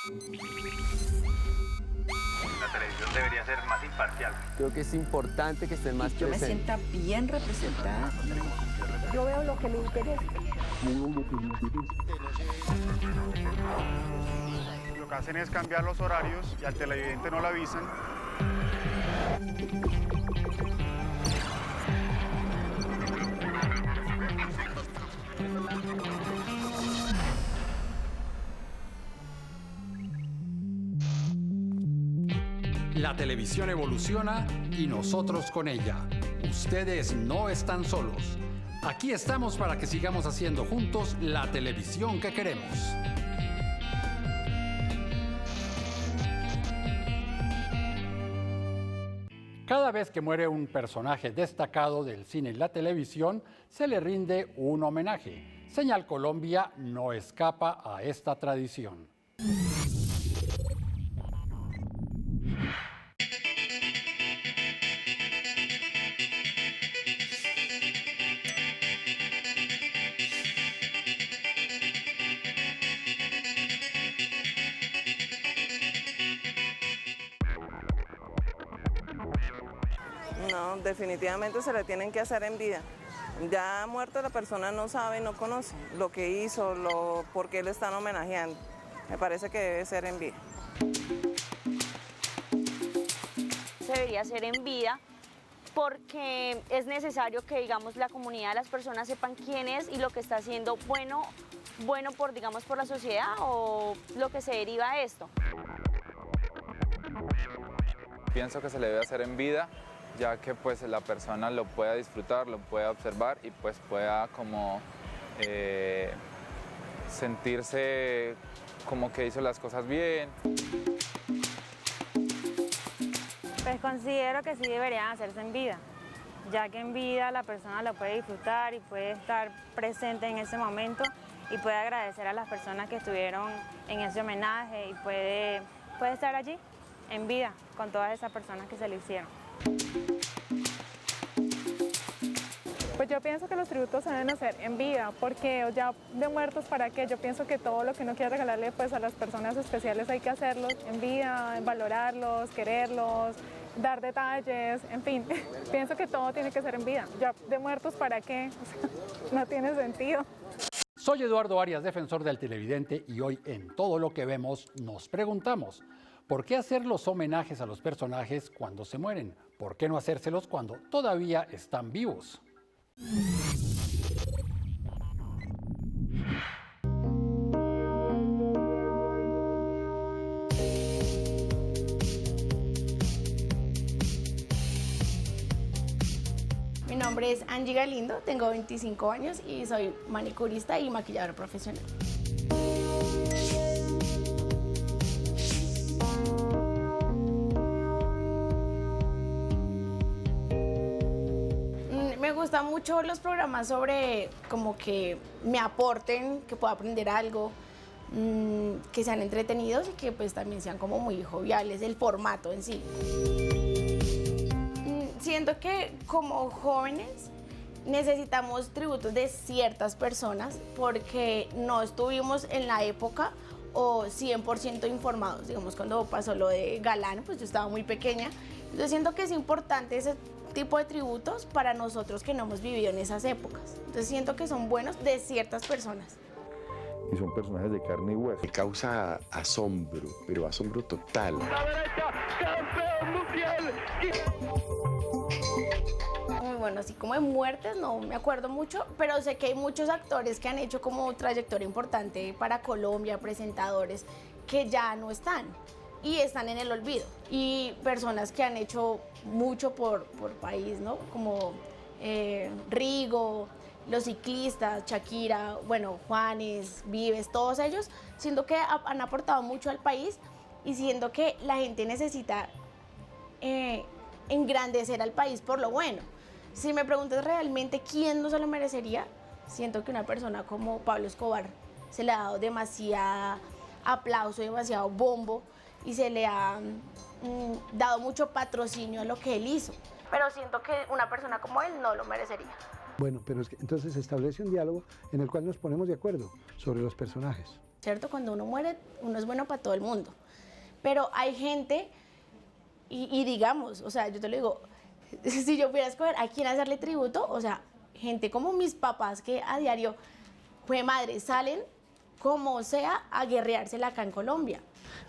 La televisión debería ser más imparcial. Creo que es importante que estén más Yo me presentes. sienta bien representada. Yo veo lo que me interesa. Lo que hacen es cambiar los horarios y al televidente no le avisan. La televisión evoluciona y nosotros con ella. Ustedes no están solos. Aquí estamos para que sigamos haciendo juntos la televisión que queremos. Cada vez que muere un personaje destacado del cine y la televisión, se le rinde un homenaje. Señal Colombia no escapa a esta tradición. No, definitivamente se le tienen que hacer en vida. Ya muerto la persona no sabe, no conoce lo que hizo, por qué lo están homenajeando. Me parece que debe ser en vida. Se debería hacer en vida porque es necesario que, digamos, la comunidad, las personas sepan quién es y lo que está haciendo bueno por, digamos, por la sociedad o lo que se deriva de esto. Pienso que se le debe hacer en vida, ya que pues la persona lo pueda disfrutar, lo pueda observar y pues pueda como sentirse como que hizo las cosas bien. Pues considero que sí deberían hacerse en vida, ya que en vida la persona lo puede disfrutar y puede estar presente en ese momento y puede agradecer a las personas que estuvieron en ese homenaje y puede estar allí en vida con todas esas personas que se le hicieron. Pues yo pienso que los tributos se deben hacer en vida, porque ya de muertos para qué, yo pienso que todo lo que uno quiere regalarle pues a las personas especiales hay que hacerlo en vida, valorarlos, quererlos, dar detalles, en fin, pienso que todo tiene que ser en vida, ya de muertos para qué, o sea, no tiene sentido. Soy Eduardo Arias, defensor del televidente, y hoy en Todo lo que vemos nos preguntamos, ¿por qué hacer los homenajes a los personajes cuando se mueren? ¿Por qué no hacérselos cuando todavía están vivos? Mi nombre es Angie Galindo, tengo 25 años y soy manicurista y maquilladora profesional. Me gustan mucho los programas sobre como que me aporten, que pueda aprender algo, que sean entretenidos y que pues también sean como muy joviales, el formato en sí. Siento que como jóvenes necesitamos tributos de ciertas personas porque no estuvimos en la época o 100% informados. Digamos, cuando pasó lo de Galán, pues yo estaba muy pequeña. Entonces siento que es importante ese tipo de tributos para nosotros que no hemos vivido en esas épocas. Entonces siento que son buenos de ciertas personas. Y son personajes de carne y hueso. Me causa asombro, pero asombro total. La derecha, campeón mundial. Muy bueno, así como de muertes no me acuerdo mucho, pero sé que hay muchos actores que han hecho como trayectoria importante para Colombia, presentadores que ya no están y están en el olvido. Y personas que han hecho mucho por país, ¿no? Como Rigo, los ciclistas, Shakira, bueno, Juanes, Vives, todos ellos, siento que han aportado mucho al país y siento que la gente necesita engrandecer al país por lo bueno. Si me preguntas realmente quién no se lo merecería, siento que una persona como Pablo Escobar se le ha dado demasiado aplauso, demasiado bombo y se le ha dado mucho patrocinio a lo que él hizo. Pero siento que una persona como él no lo merecería. Bueno, pero es que entonces se establece un diálogo en el cual nos ponemos de acuerdo sobre los personajes. ¿cierto? Cuando uno muere, uno es bueno para todo el mundo. Pero hay gente, y digamos, o sea, yo te lo digo, si yo pudiera escoger a quién hacerle tributo, o sea, gente como mis papás que a diario, pues madre, salen como sea a guerreársela acá en Colombia.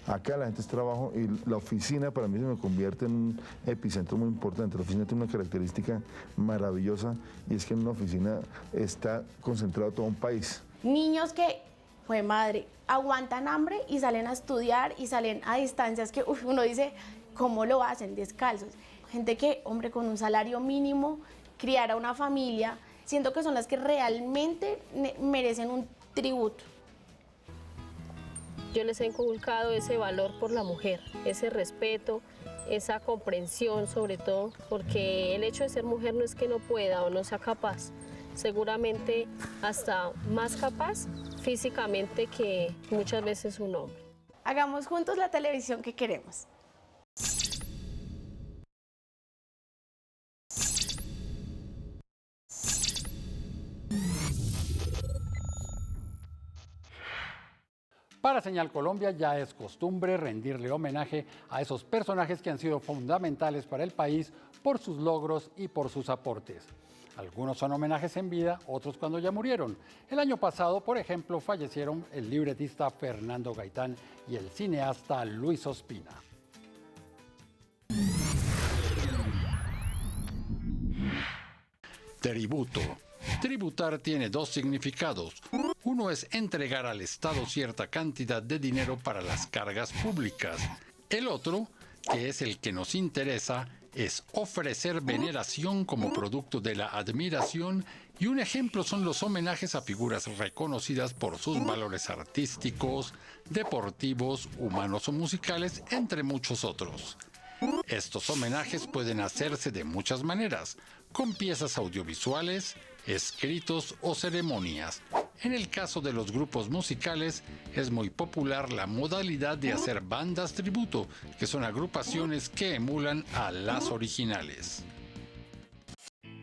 Acá la gente es trabajo y la oficina para mí se me convierte en un epicentro muy importante. La oficina tiene una característica maravillosa y es que en una oficina está concentrado todo un país. Niños que, pues madre, aguantan hambre y salen a estudiar y salen a distancias que uno dice, ¿cómo lo hacen? Descalzos. Gente que, hombre, con un salario mínimo, criar a una familia, siento que son las que realmente merecen un tributo. Yo les he inculcado ese valor por la mujer, ese respeto, esa comprensión sobre todo, porque el hecho de ser mujer no es que no pueda o no sea capaz, seguramente hasta más capaz físicamente que muchas veces un hombre. Hagamos juntos la televisión que queremos. Para Señal Colombia ya es costumbre rendirle homenaje a esos personajes que han sido fundamentales para el país por sus logros y por sus aportes. Algunos son homenajes en vida, otros cuando ya murieron. El año pasado, por ejemplo, fallecieron el libretista Fernando Gaitán y el cineasta Luis Ospina. Tributo. Tributar tiene dos significados. Uno es entregar al Estado cierta cantidad de dinero para las cargas públicas. El otro, que es el que nos interesa, es ofrecer veneración como producto de la admiración, y un ejemplo son los homenajes a figuras reconocidas por sus valores artísticos, deportivos, humanos o musicales, entre muchos otros. Estos homenajes pueden hacerse de muchas maneras, con piezas audiovisuales, escritos o ceremonias. En el caso de los grupos musicales, es muy popular la modalidad de hacer bandas tributo, que son agrupaciones que emulan a las originales.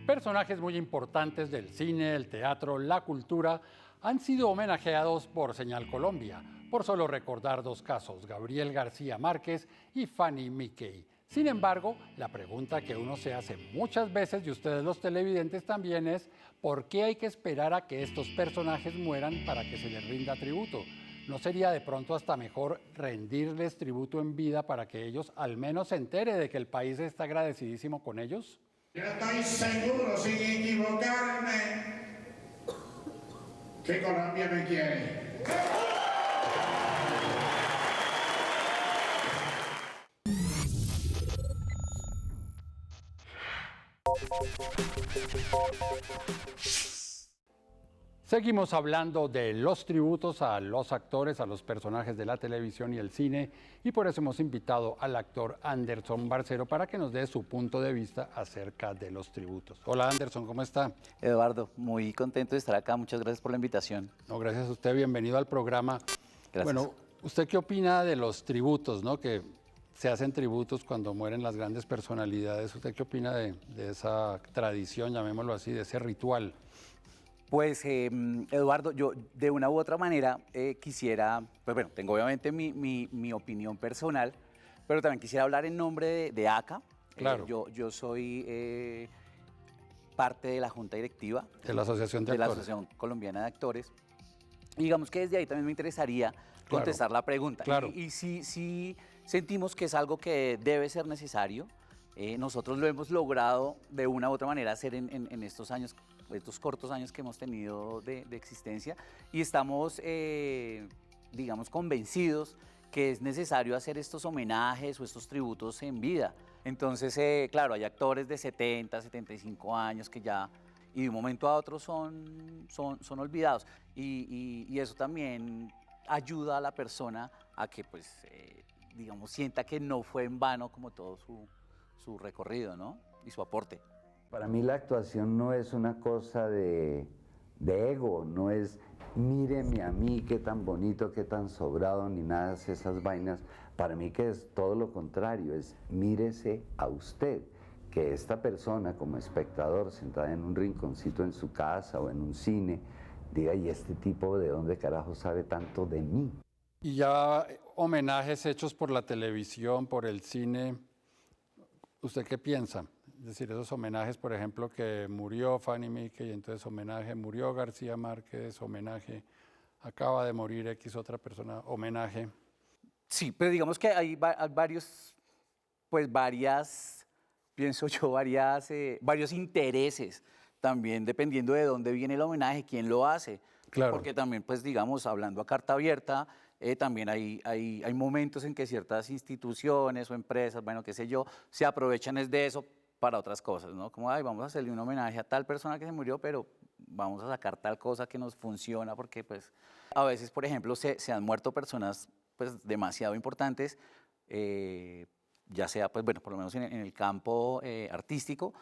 Personajes muy importantes del cine, el teatro, la cultura, han sido homenajeados por Señal Colombia, por solo recordar dos casos, Gabriel García Márquez y Fanny Mickey. Sin embargo, la pregunta que uno se hace muchas veces, y ustedes los televidentes también, es ¿por qué hay que esperar a que estos personajes mueran para que se les rinda tributo? ¿No sería de pronto hasta mejor rendirles tributo en vida para que ellos al menos se enteren de que el país está agradecidísimo con ellos? Yo estoy seguro, sin equivocarme, que Colombia me quiere. Seguimos hablando de los tributos a los actores, a los personajes de la televisión y el cine, y por eso hemos invitado al actor Anderson Barcero para que nos dé su punto de vista acerca de los tributos. Hola Anderson, ¿cómo está? Eduardo, muy contento de estar acá, muchas gracias por la invitación. No, gracias a usted, bienvenido al programa. Gracias. Bueno, ¿usted qué opina de los tributos, no? Que se hacen tributos cuando mueren las grandes personalidades. ¿Usted qué opina de esa tradición, llamémoslo así, de ese ritual? Pues, Eduardo, yo de una u otra manera quisiera, pues bueno, tengo obviamente mi opinión personal, pero también quisiera hablar en nombre de ACA. Claro. Yo soy parte de la Junta Directiva. De la Asociación de la Actores. Asociación Colombiana de Actores. Y digamos que desde ahí también me interesaría contestar la pregunta. Claro. Y sí sentimos que es algo que debe ser necesario. Nosotros lo hemos logrado de una u otra manera hacer en estos años, estos cortos años que hemos tenido de existencia, y estamos, digamos, convencidos que es necesario hacer estos homenajes o estos tributos en vida. Entonces, claro, hay actores de 70, 75 años que ya, y de un momento a otro son olvidados, y eso también ayuda a la persona a que, pues, digamos, sienta que no fue en vano como todo su recorrido, ¿no? Y su aporte. Para mí la actuación no es una cosa de ego, no es míreme a mí, qué tan bonito, qué tan sobrado, ni nada de esas vainas. Para mí que es todo lo contrario, es mírese a usted, que esta persona como espectador sentada en un rinconcito en su casa o en un cine, diga, ¿y este tipo de dónde carajo sabe tanto de mí? Y ya homenajes hechos por la televisión, por el cine, ¿usted qué piensa? Es decir, esos homenajes, por ejemplo, que murió Fanny Mickey, y entonces homenaje, murió García Márquez, homenaje, acaba de morir X otra persona, homenaje. Sí, pero digamos que hay varios, pues pienso yo, varios intereses también, dependiendo de dónde viene el homenaje, quién lo hace. Claro. Porque también, pues digamos, hablando a carta abierta, también hay momentos en que ciertas instituciones o empresas, bueno, qué sé yo, se aprovechan de eso para otras cosas, ¿no? Como, ay, vamos a hacerle un homenaje a tal persona que se murió, pero vamos a sacar tal cosa que nos funciona, porque pues a veces, por ejemplo, se han muerto personas pues demasiado importantes, ya sea, pues bueno, por lo menos en el campo artístico,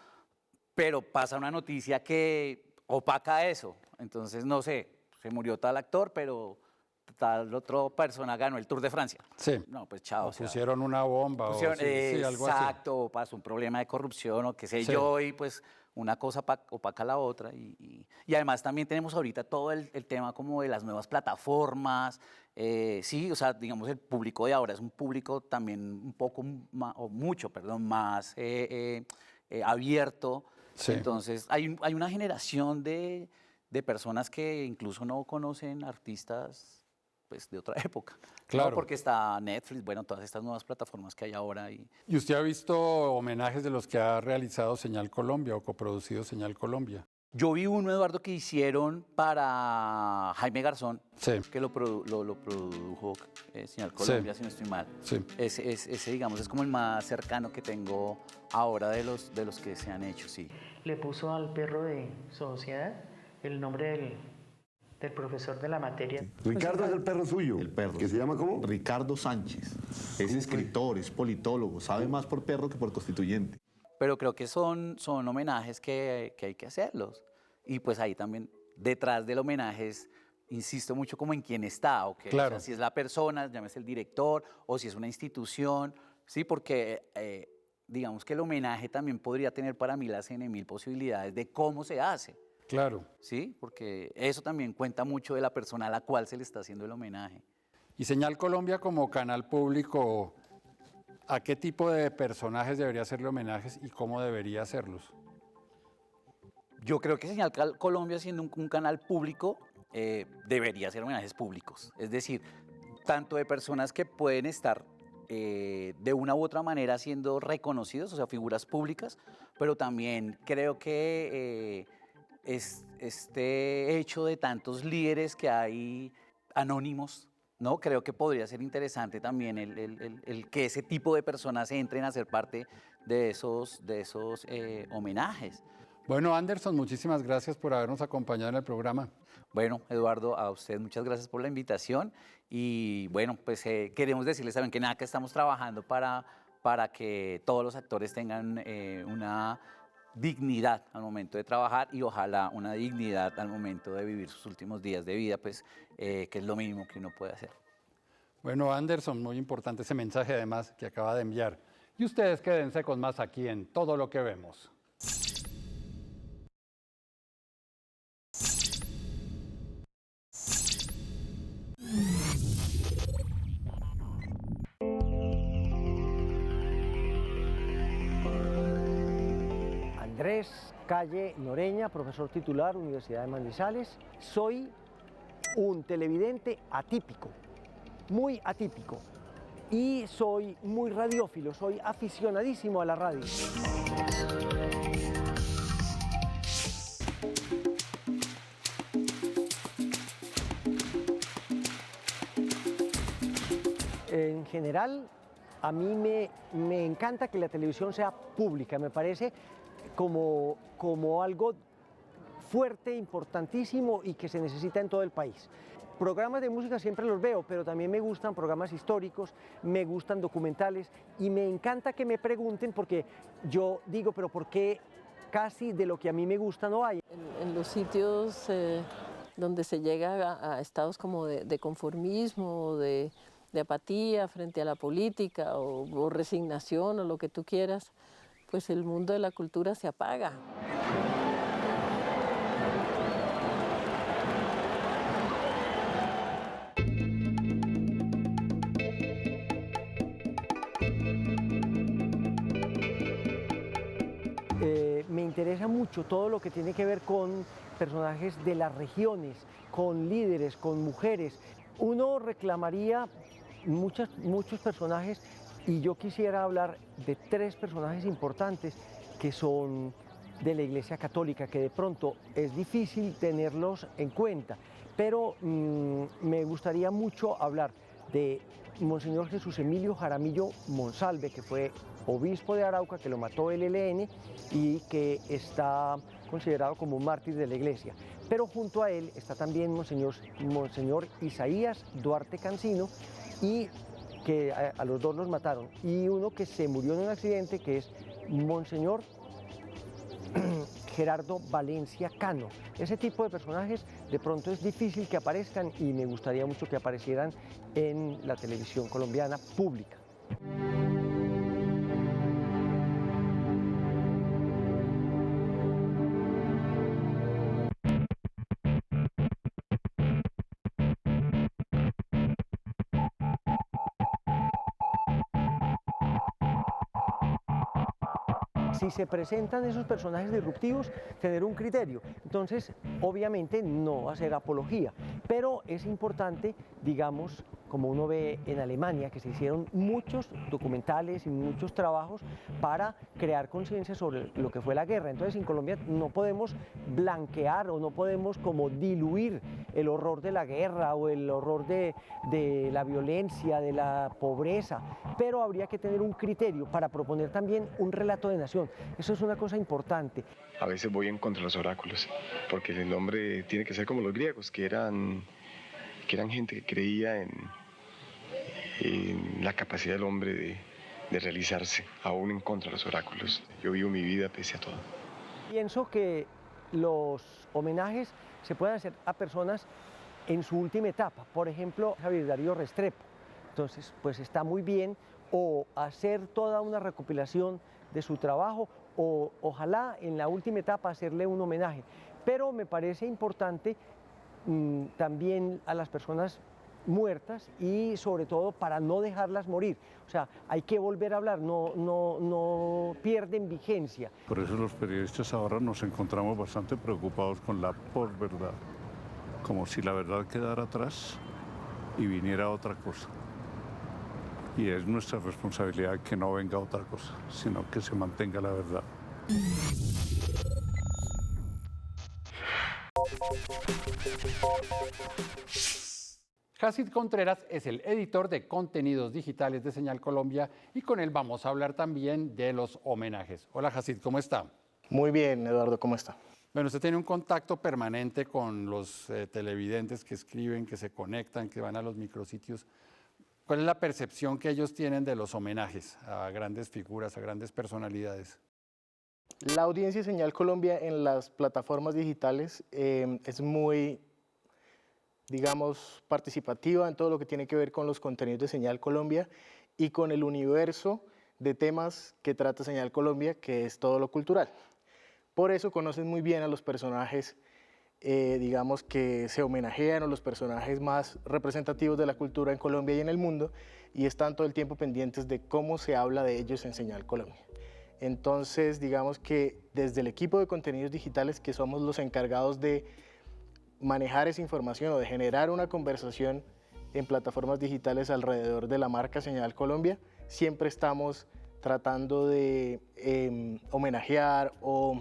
pero pasa una noticia que opaca eso. Entonces, no sé, se murió tal actor, pero tal otra persona ganó el Tour de Francia. Sí. No, pues chao. O pusieron una bomba. Pusieron, o sí, algo así. exacto, o pasó un problema de corrupción o qué sé Sí. yo, y pues una cosa opaca la otra. Y además también tenemos ahorita todo el tema como de las nuevas plataformas. Sí, o sea, digamos, el público de ahora es un público también un poco, más abierto. Sí. Entonces, hay una generación de personas que incluso no conocen artistas pues, de otra época. Claro. ¿No? Porque está Netflix, bueno, todas estas nuevas plataformas que hay ahora. ¿Y usted ha visto homenajes de los que ha realizado Señal Colombia o coproducido Señal Colombia? Yo vi uno, Eduardo, que hicieron para Jaime Garzón, sí, que lo produjo Señal Colombia, sí, si no estoy mal. Sí. Ese, digamos, es como el más cercano que tengo ahora de los que se han hecho, sí. Le puso al perro de Sociedad el nombre del profesor de la materia. Ricardo es el perro suyo. El perro. ¿Que se llama cómo? Ricardo Sánchez. Es escritor, es politólogo, sabe más por perro que por constituyente. Pero creo que son homenajes que hay que hacerlos. Y pues ahí también, detrás del homenaje, insisto mucho como en quién está, o claro. O sea, si es la persona, llámese el director, o si es una institución, sí, porque digamos que el homenaje también podría tener para mí las 100.000 posibilidades de cómo se hace. Claro. Sí, porque eso también cuenta mucho de la persona a la cual se le está haciendo el homenaje. Y Señal Colombia como canal público, ¿a qué tipo de personajes debería hacerle homenajes y cómo debería hacerlos? Yo creo que Señal Colombia, siendo un canal público, debería hacer homenajes públicos. Es decir, tanto de personas que pueden estar de una u otra manera siendo reconocidos, o sea, figuras públicas, pero también creo que este hecho de tantos líderes que hay anónimos, ¿no? Creo que podría ser interesante también el que ese tipo de personas entren a ser parte de esos homenajes. Bueno, Anderson, muchísimas gracias por habernos acompañado en el programa. Bueno, Eduardo, a usted muchas gracias por la invitación y bueno, pues queremos decirles también que en NACA estamos trabajando para que todos los actores tengan una dignidad al momento de trabajar y ojalá una dignidad al momento de vivir sus últimos días de vida, pues que es lo mínimo que uno puede hacer. Bueno, Anderson, muy importante ese mensaje además que acaba de enviar. Y ustedes quédense con más aquí en Todo lo que vemos. Andrés Calle Noreña, profesor titular, Universidad de Manizales. Soy un televidente atípico, muy atípico. Y soy muy radiófilo, soy aficionadísimo a la radio. En general, a mí me encanta que la televisión sea pública, me parece como algo fuerte, importantísimo y que se necesita en todo el país. Programas de música siempre los veo, pero también me gustan programas históricos, me gustan documentales y me encanta que me pregunten porque yo digo, pero ¿por qué casi de lo que a mí me gusta no hay? En los sitios donde se llega a estados como de conformismo, de apatía frente a la política o resignación o lo que tú quieras, pues el mundo de la cultura se apaga. interesa mucho todo lo que tiene que ver con personajes de las regiones, con líderes, con mujeres. Uno reclamaría muchos personajes y yo quisiera hablar de 3 personajes importantes que son de la Iglesia Católica, que de pronto es difícil tenerlos en cuenta, pero me gustaría mucho hablar de Monseñor Jesús Emilio Jaramillo Monsalve, que fue obispo de Arauca, que lo mató el ELN y que está considerado como un mártir de la Iglesia. Pero junto a él está también Monseñor Isaías Duarte Cancino, y que a los 2 los mataron, y uno que se murió en un accidente, que es Monseñor Gerardo Valencia Cano. Ese tipo de personajes de pronto es difícil que aparezcan y me gustaría mucho que aparecieran en la televisión colombiana pública. Si se presentan esos personajes disruptivos, tener un criterio. Entonces, obviamente no hacer apología, pero es importante, digamos, como uno ve en Alemania, que se hicieron muchos documentales y muchos trabajos para crear conciencia sobre lo que fue la guerra. Entonces, en Colombia no podemos blanquear o no podemos como diluir el horror de la guerra o el horror de la violencia, de la pobreza, pero habría que tener un criterio para proponer también un relato de nación. Eso es una cosa importante. A veces voy en contra de los oráculos, porque el hombre tiene que ser como los griegos, que eran gente que creía en la capacidad del hombre de realizarse, aún en contra de los oráculos. Yo vivo mi vida pese a todo. Pienso que los homenajes se pueden hacer a personas en su última etapa, por ejemplo, Javier Darío Restrepo. Entonces, pues está muy bien, o hacer toda una recopilación de su trabajo, o ojalá en la última etapa hacerle un homenaje. Pero me parece importante también a las personas muertas y sobre todo para no dejarlas morir. O sea, hay que volver a hablar, no pierden vigencia. Por eso los periodistas ahora nos encontramos bastante preocupados con la posverdad, como si la verdad quedara atrás y viniera otra cosa. Y es nuestra responsabilidad que no venga otra cosa, sino que se mantenga la verdad. Jacid Contreras es el editor de contenidos digitales de Señal Colombia y con él vamos a hablar también de los homenajes. Hola Jacid, ¿cómo está? Muy bien, Eduardo, ¿cómo está? Bueno, usted tiene un contacto permanente con los televidentes que escriben, que se conectan, que van a los micrositios. ¿Cuál es la percepción que ellos tienen de los homenajes a grandes figuras, a grandes personalidades? La audiencia de Señal Colombia en las plataformas digitales es muy, digamos, participativa en todo lo que tiene que ver con los contenidos de Señal Colombia y con el universo de temas que trata Señal Colombia, que es todo lo cultural. Por eso conocen muy bien a los personajes, digamos, que se homenajean, o los personajes más representativos de la cultura en Colombia y en el mundo, y están todo el tiempo pendientes de cómo se habla de ellos en Señal Colombia. Entonces, digamos que desde el equipo de contenidos digitales, que somos los encargados de manejar esa información o de generar una conversación en plataformas digitales alrededor de la marca Señal Colombia, siempre estamos tratando de homenajear o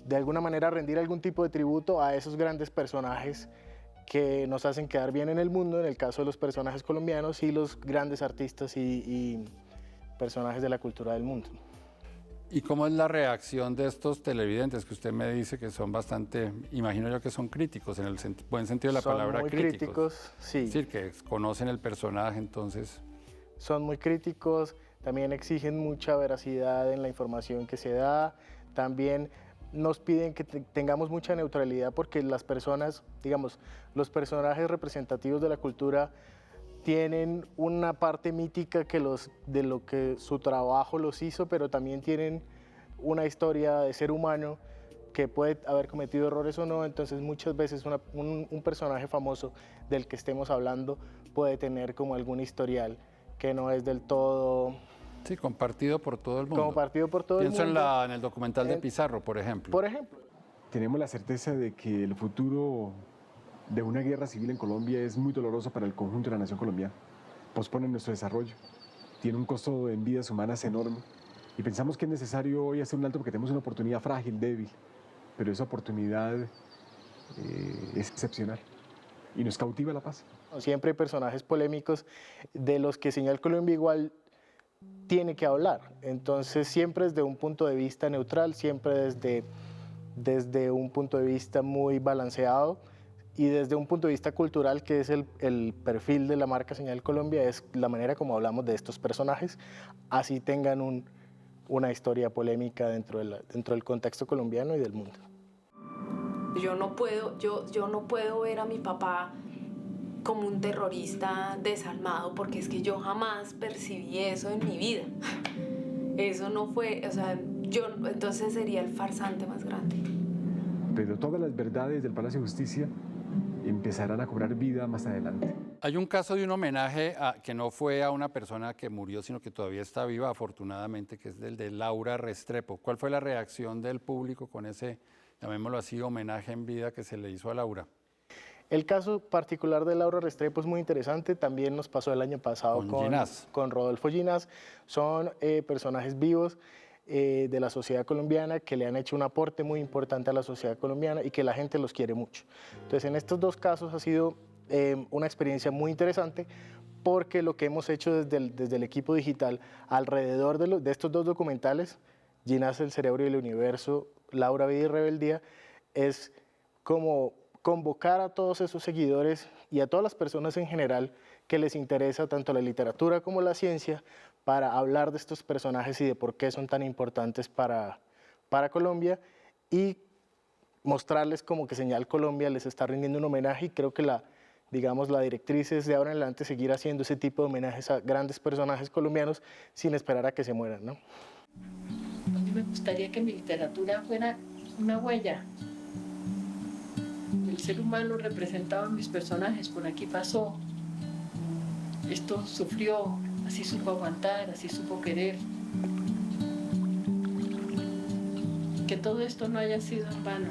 de alguna manera rendir algún tipo de tributo a esos grandes personajes que nos hacen quedar bien en el mundo, en el caso de los personajes colombianos y los grandes artistas y personajes de la cultura del mundo. ¿Y cómo es la reacción de estos televidentes que usted me dice que son bastante, imagino yo que son críticos, en el buen sentido de la palabra muy críticos? Críticos, sí. Es decir, que conocen el personaje, entonces... Son muy críticos, también exigen mucha veracidad en la información que se da, también nos piden que tengamos mucha neutralidad porque las personas, digamos, los personajes representativos de la cultura tienen una parte mítica de lo que su trabajo los hizo, pero también tienen una historia de ser humano que puede haber cometido errores o no, entonces muchas veces un personaje famoso del que estemos hablando puede tener como algún historial que no es del todo Sí, compartido por todo el mundo. Compartido por todo Pienso el mundo. en el documental de Pizarro, por ejemplo. Por ejemplo. Tenemos la certeza de que el futuro de una guerra civil en Colombia es muy doloroso para el conjunto de la nación colombiana. Pospone nuestro desarrollo. Tiene un costo en vidas humanas enorme. Y pensamos que es necesario hoy hacer un alto porque tenemos una oportunidad frágil, débil. Pero esa oportunidad es excepcional. Y nos cautiva la paz. Siempre hay personajes polémicos de los que Señal Colombia igual tiene que hablar. Entonces siempre desde un punto de vista neutral, siempre desde un punto de vista muy balanceado y desde un punto de vista cultural, que es el perfil de la marca Señal Colombia, es la manera como hablamos de estos personajes, así tengan una historia polémica dentro del contexto colombiano y del mundo. Yo no puedo ver a mi papá como un terrorista desalmado, porque es que yo jamás percibí eso en mi vida. Eso no fue, o sea, yo entonces sería el farsante más grande. Pero todas las verdades del Palacio de Justicia empezarán a cobrar vida más adelante. Hay un caso de un homenaje que no fue a una persona que murió, sino que todavía está viva, afortunadamente, que es el de Laura Restrepo. ¿Cuál fue la reacción del público con ese, llamémoslo así, homenaje en vida que se le hizo a Laura? El caso particular de Laura Restrepo es muy interesante, también nos pasó el año pasado con Rodolfo Ginás. Son personajes vivos de la sociedad colombiana que le han hecho un aporte muy importante a la sociedad colombiana y que la gente los quiere mucho. Entonces en estos dos casos ha sido una experiencia muy interesante, porque lo que hemos hecho desde el equipo digital alrededor de estos dos documentales, Ginás, el cerebro y el universo, Laura, vida y rebeldía, es como convocar a todos esos seguidores y a todas las personas en general que les interesa tanto la literatura como la ciencia para hablar de estos personajes y de por qué son tan importantes para Colombia, y mostrarles como que Señal Colombia les está rindiendo un homenaje, y creo que la directriz es de ahora en adelante seguir haciendo ese tipo de homenajes a grandes personajes colombianos sin esperar a que se mueran, ¿no? A mí me gustaría que mi literatura fuera una huella. El ser humano representaba a mis personajes, por aquí pasó, esto sufrió, así supo aguantar, así supo querer. Que todo esto no haya sido en vano,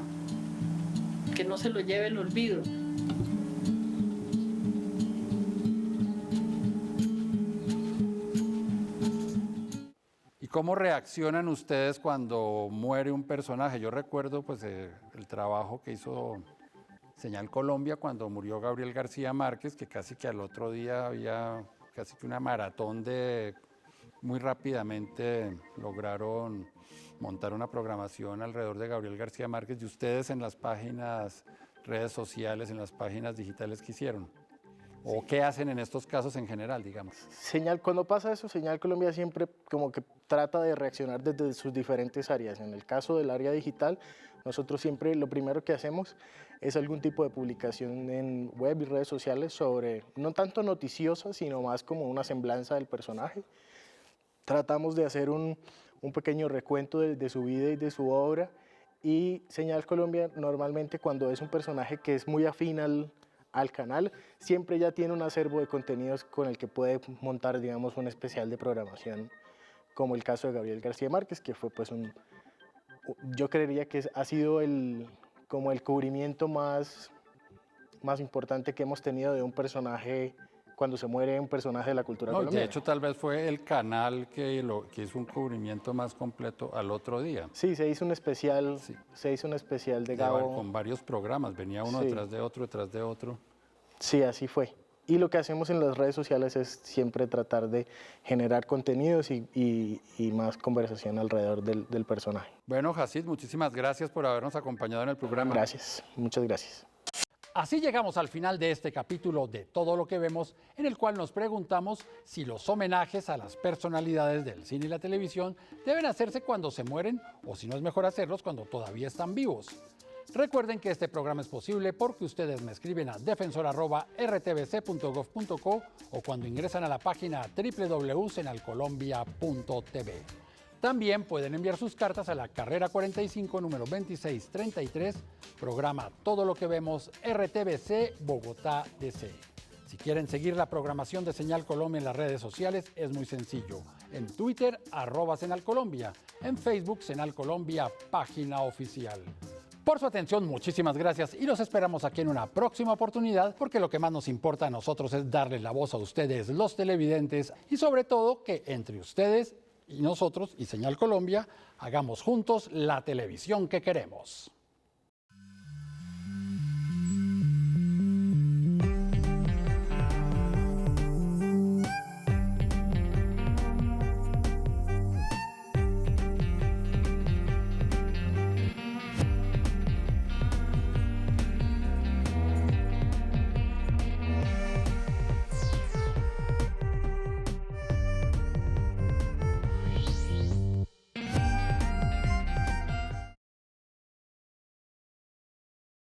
que no se lo lleve el olvido. ¿Y cómo reaccionan ustedes cuando muere un personaje? Yo recuerdo pues, el trabajo que hizo Señal Colombia cuando murió Gabriel García Márquez, que casi que al otro día había casi que una maratón muy rápidamente lograron montar una programación alrededor de Gabriel García Márquez, y ustedes en las páginas, redes sociales, en las páginas digitales, ¿qué hicieron? ¿O qué hacen en estos casos en general, digamos? Cuando pasa eso, Señal Colombia siempre como que trata de reaccionar desde sus diferentes áreas. En el caso del área digital, nosotros siempre lo primero que hacemos es algún tipo de publicación en web y redes sociales sobre, no tanto noticiosa, sino más como una semblanza del personaje. Tratamos de hacer un pequeño recuento de su vida y de su obra, y Señal Colombia normalmente cuando es un personaje que es muy afín al canal, siempre ya tiene un acervo de contenidos con el que puede montar, digamos, un especial de programación, como el caso de Gabriel García Márquez, que fue pues yo creería que ha sido como el cubrimiento más importante que hemos tenido de un personaje, cuando se muere un personaje de la cultura colombiana. De hecho, tal vez fue el canal que hizo un cubrimiento más completo al otro día. Sí, se hizo un especial, de Gabo. Con varios programas, venía uno detrás de otro, detrás de otro. Sí, así fue. Y lo que hacemos en las redes sociales es siempre tratar de generar contenidos y más conversación alrededor del personaje. Bueno, Hasid, muchísimas gracias por habernos acompañado en el programa. Gracias, muchas gracias. Así llegamos al final de este capítulo de Todo lo que vemos, en el cual nos preguntamos si los homenajes a las personalidades del cine y la televisión deben hacerse cuando se mueren, o si no es mejor hacerlos cuando todavía están vivos. Recuerden que este programa es posible porque ustedes me escriben a defensor@rtbc.gov.co o cuando ingresan a la página www.senalcolombia.tv. También pueden enviar sus cartas a la carrera 45, número 2633, programa Todo lo que vemos, RTBC, Bogotá, DC. Si quieren seguir la programación de Señal Colombia en las redes sociales, es muy sencillo. En Twitter, @SeñalColombia. En Facebook, Señal Colombia, página oficial. Por su atención, muchísimas gracias y los esperamos aquí en una próxima oportunidad, porque lo que más nos importa a nosotros es darle la voz a ustedes, los televidentes, y sobre todo que entre ustedes y nosotros y Señal Colombia hagamos juntos la televisión que queremos.